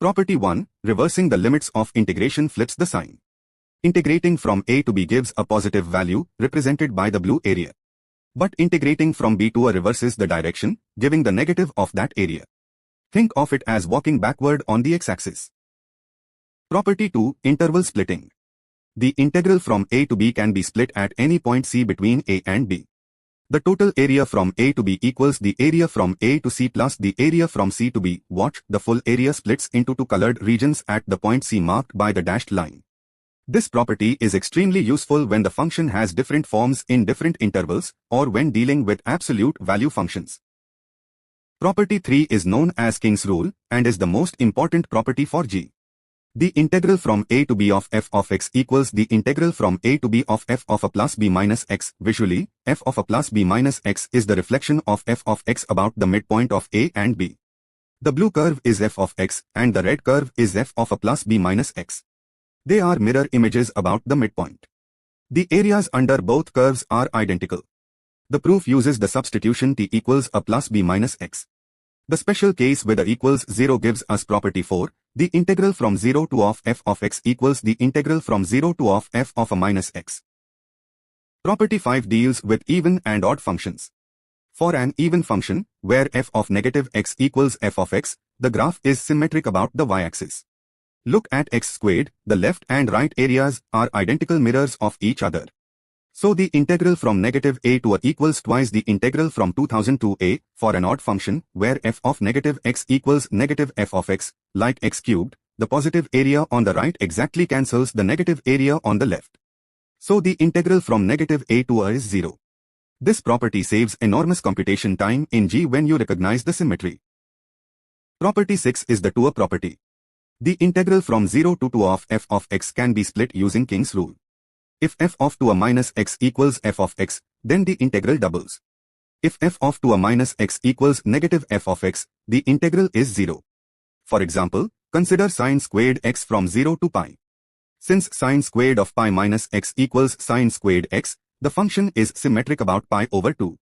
Property 1, reversing the limits of integration flips the sign. Integrating from a to b gives a positive value, represented by the blue area. But integrating from b to a reverses the direction, giving the negative of that area. Think of it as walking backward on the x-axis. Property 2, interval splitting. The integral from a to b can be split at any point c between a and b. The total area from a to b equals the area from a to c plus the area from c to b. Watch, the full area splits into two colored regions at the point c marked by the dashed line. This property is extremely useful when the function has different forms in different intervals, or when dealing with absolute value functions. Property 3 is known as King's rule, and is the most important property for G. The integral from a to b of f of x equals the integral from a to b of f of a plus b minus x. Visually, f of a plus b minus x is the reflection of f of x about the midpoint of a and b. The blue curve is f of x, and the red curve is f of a plus b minus x. They are mirror images about the midpoint. The areas under both curves are identical. The proof uses the substitution t equals a plus b minus x. The special case with a equals 0 gives us property 4, the integral from 0 to of f of x equals the integral from 0 to of f of a minus x. Property 5 deals with even and odd functions. For an even function, where f of negative x equals f of x, the graph is symmetric about the y-axis. Look at x squared, the left and right areas are identical mirrors of each other. So the integral from negative a to a equals twice the integral from 2000 to a, for an odd function, where f of negative x equals negative f of x, like x cubed, the positive area on the right exactly cancels the negative area on the left. So the integral from negative a to a is 0. This property saves enormous computation time in G when you recognize the symmetry. Property 6 is the to-a property. The integral from 0 to 2 of f of x can be split using King's rule. If f of 2 a minus x equals f of x, then the integral doubles. If f of 2 a minus x equals negative f of x, the integral is 0. For example, consider sine squared x from 0 to pi. Since sine squared of pi minus x equals sine squared x, the function is symmetric about pi over 2.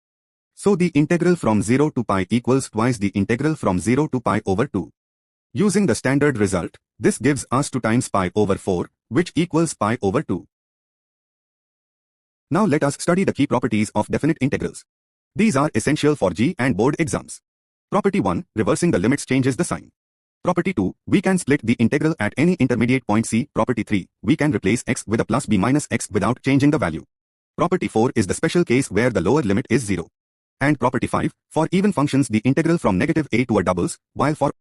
So the integral from 0 to pi equals twice the integral from 0 to pi over 2. Using the standard result, this gives us 2 times pi over 4, which equals pi over 2. Now let us study the key properties of definite integrals. These are essential for G and board exams. Property 1, reversing the limits changes the sign. Property 2, we can split the integral at any intermediate point C. Property 3, we can replace x with a plus b minus x without changing the value. Property 4 is the special case where the lower limit is 0. And property 5, for even functions the integral from negative a to a doubles, while for